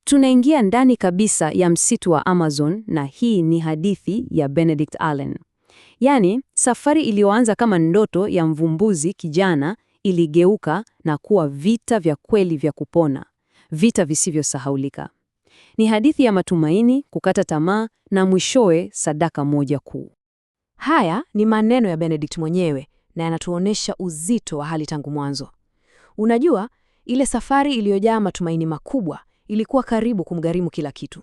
Tunaingia ndani kabisa ya msitu wa Amazon na hii ni hadithi ya Benedict Allen. Yaani, safari iliyoanza kama ndoto ya mvumbuzi kijana iligeuka na kuwa vita vya kweli vya kupona, vita visivyosahaulika. Ni hadithi ya matumaini, kukata tamaa na mwishowe sadaka moja kuu. Haya ni maneno ya Benedict mwenyewe na yanatuonesha uzito wa hali tangu mwanzo. Unajua, ile safari iliyojaa matumaini makubwa ilikuwa karibu kumgharimu kila kitu.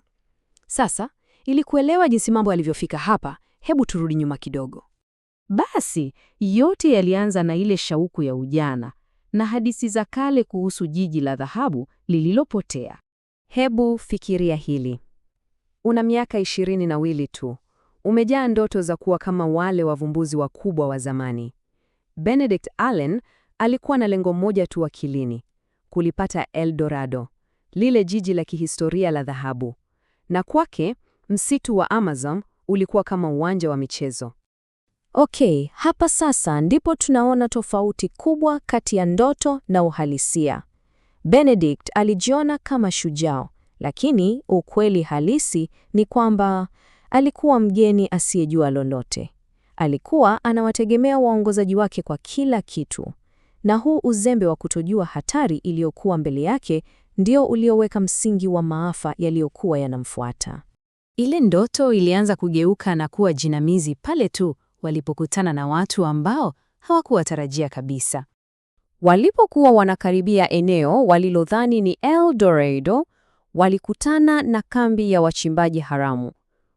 Sasa, ili kuelewa jinsi mambo yalivyofika hapa, hebu turudi nyuma kidogo. Basi, yote yalianza na ile shauku ya ujana na hadithi za kale kuhusu jiji la dhahabu lililopotea. Hebu fikiria hili. Una miaka 22 tu. Umejaa ndoto za kuwa kama wale wavumbuzi wakubwa wa zamani. Benedict Allen alikuwa na lengo moja tu akilini: kulipata El Dorado, lile jiji la kihistoria la dhahabu. Na kwake, msitu wa Amazon ulikuwa kama uwanja wa michezo. Okay, hapa sasa ndipo tunaona tofauti kubwa kati ya ndoto na uhalisia. Benedict alijiona kama shujaa, lakini ukweli halisi ni kwamba alikuwa mgeni asiyejua lolote. Alikuwa anawategemea waongozaji wake kwa kila kitu. Na huu uzembe wa kutojua hatari iliyokuwa mbele yake ndio ulioweka msingi wa maafa yaliyokuwa yanamfuata. Ile ndoto ilianza kugeuka na kuwa jinamizi pale tu walipokutana na watu ambao hawakuwatarajia kabisa. Walipokuwa wanakaribia eneo walilodhani ni El Dorado, walikutana na kambi ya wachimbaji haramu.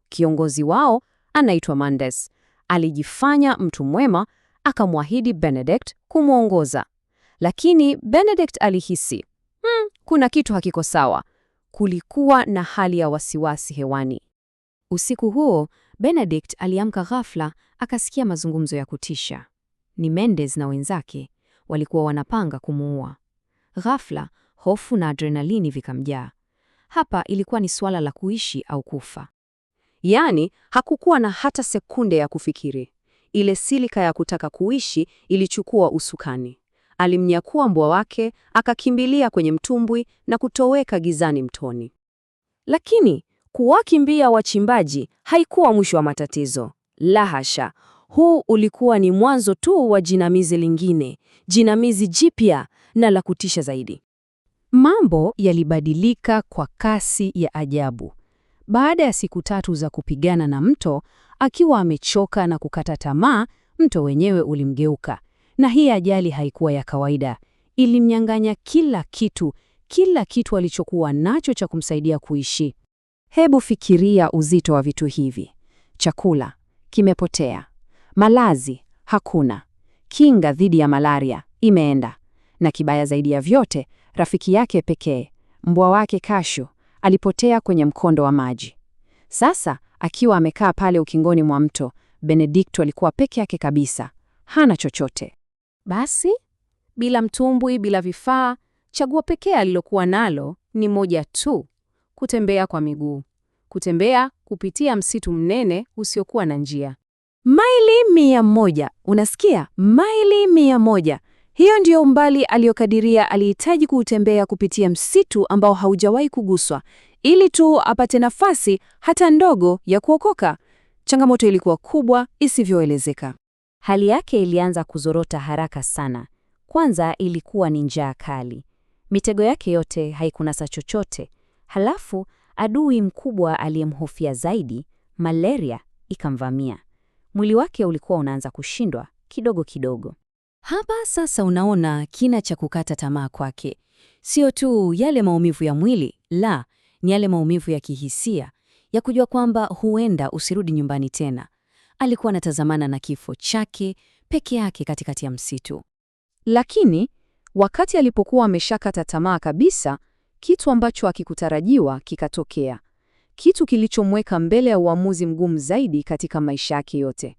Kiongozi wao anaitwa Mendes. Alijifanya mtu mwema, akamwahidi Benedict kumwongoza. Lakini Benedict alihisi, kuna kitu hakiko sawa. Kulikuwa na hali ya wasiwasi hewani. Usiku huo, Benedict aliamka ghafla, akasikia mazungumzo ya kutisha. Ni Mendes na wenzake walikuwa wanapanga kumuua. Ghafla, hofu na adrenalini vikamjaa. Hapa ilikuwa ni suala la kuishi au kufa. Yaani, hakukuwa na hata sekunde ya kufikiri. Ile silika ya kutaka kuishi ilichukua usukani. Alimnyakua mbwa wake, akakimbilia kwenye mtumbwi na kutoweka gizani mtoni. Lakini kuwakimbia wachimbaji haikuwa mwisho wa matatizo. La hasha, huu ulikuwa ni mwanzo tu wa jinamizi lingine, jinamizi jipya na la kutisha zaidi. Mambo yalibadilika kwa kasi ya ajabu. Baada ya siku 3 za kupigana na mto, akiwa amechoka na kukata tamaa, mto wenyewe ulimgeuka. Na hii ajali haikuwa ya kawaida. Ilimnyang'anya kila kitu alichokuwa nacho cha kumsaidia kuishi. Hebu fikiria uzito wa vitu hivi. Chakula kimepotea. Malazi hakuna. Kinga dhidi ya malaria imeenda. Na kibaya zaidi ya vyote, rafiki yake pekee, mbwa wake Kashu, alipotea kwenye mkondo wa maji. Sasa, akiwa amekaa pale ukingoni mwa mto, Benedict alikuwa peke yake kabisa. Hana chochote. Basi, bila mtumbwi, bila vifaa, chaguo pekee alilokuwa nalo ni moja tu: kutembea kwa miguu. Kutembea kupitia msitu mnene usiokuwa na njia. Maili 100, unasikia? Maili 100. Hiyo ndiyo umbali aliyokadiria alihitaji kuutembea kupitia msitu ambao haujawahi kuguswa, ili tu apate nafasi hata ndogo ya kuokoka. Changamoto ilikuwa kubwa isivyoelezeka. Hali yake ilianza kuzorota haraka sana. Kwanza ilikuwa ni njaa kali. Mitego yake yote haikunasa chochote. Halafu adui mkubwa aliyemhofia zaidi, malaria, ikamvamia. Mwili wake ulikuwa unaanza kushindwa kidogo kidogo. Hapa sasa unaona kina cha kukata tamaa kwake. Sio tu yale maumivu ya mwili, la, ni yale maumivu ya kihisia, ya kujua kwamba huenda usirudi nyumbani tena. Alikuwa anatazamana na kifo chake peke yake katikati ya msitu. Lakini wakati alipokuwa ameshakata tamaa kabisa, kitu ambacho hakikutarajiwa kikatokea. Kitu kilichomweka mbele ya uamuzi mgumu zaidi katika maisha yake yote.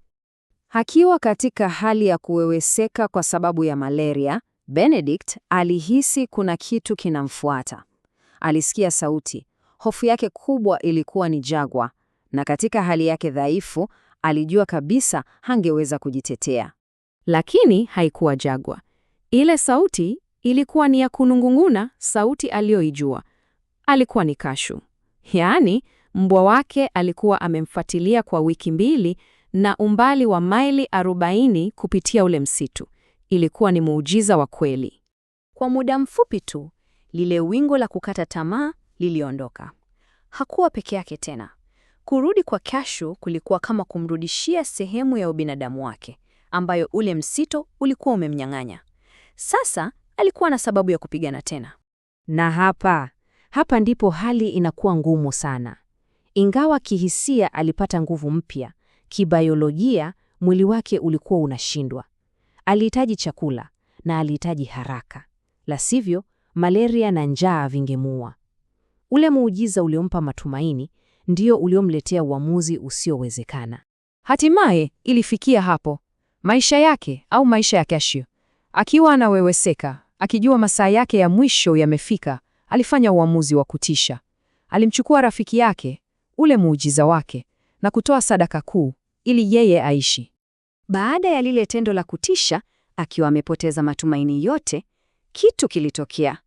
Akiwa katika hali ya kuweweseka kwa sababu ya malaria, Benedict alihisi kuna kitu kinamfuata. Alisikia sauti. Hofu yake kubwa ilikuwa ni jagwa, na katika hali yake dhaifu, alijua kabisa hangeweza kujitetea. Lakini haikuwa jagwa. Ile sauti ilikuwa ni ya kunung'una, sauti aliyoijua. alikuwa ni Kashu. Yaani, mbwa wake alikuwa amemfuatilia kwa wiki 2 na umbali wa maili 40 kupitia ule msitu. Ilikuwa ni muujiza wa kweli. Kwa muda mfupi tu, lile wingu la kukata tamaa liliondoka. Hakuwa peke yake tena. Kurudi kwa Kashu kulikuwa kama kumrudishia sehemu ya ubinadamu wake, ambayo ule msitu ulikuwa umemnyang'anya. Sasa alikuwa na sababu ya kupigana tena. Na hapa ndipo hali inakuwa ngumu sana. Ingawa kihisia alipata nguvu mpya, kibiolojia mwili wake ulikuwa unashindwa. Alihitaji chakula na alihitaji haraka. La sivyo, malaria na njaa vingemuua. Ule muujiza uliompa matumaini ndio uliomletea uamuzi usiowezekana. Hatimaye ilifikia hapo. Maisha yake au maisha ya Kashu. Akiwa anaweweseka, akijua masaa yake ya mwisho yamefika, alifanya uamuzi wa kutisha. Alimchukua rafiki yake, ule muujiza wake, na kutoa sadaka kuu ili yeye aishi. Baada ya lile tendo la kutisha, akiwa amepoteza matumaini yote, kitu kilitokea.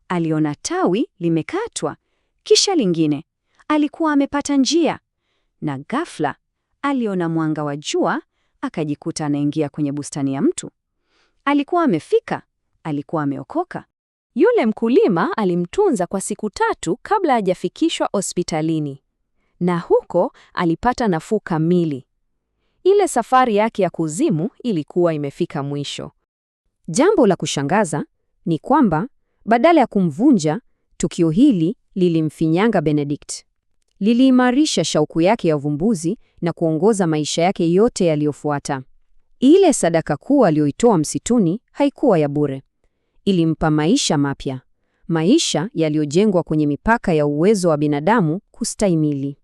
Aliona tawi limekatwa, kisha lingine. Alikuwa amepata njia, na ghafla aliona mwanga wa jua, akajikuta anaingia kwenye bustani ya mtu. Alikuwa amefika, alikuwa ameokoka. Yule mkulima alimtunza kwa siku 3 kabla hajafikishwa hospitalini, na huko alipata nafuu kamili. Ile safari yake ya kuzimu ilikuwa imefika mwisho. Jambo la kushangaza ni kwamba badala ya kumvunja, tukio hili lilimfinyanga Benedict. Liliimarisha shauku yake ya uvumbuzi na kuongoza maisha yake yote yaliyofuata. Ile sadaka kuu aliyoitoa msituni haikuwa ya bure. Ilimpa maisha mapya, maisha yaliyojengwa kwenye mipaka ya uwezo wa binadamu kustahimili.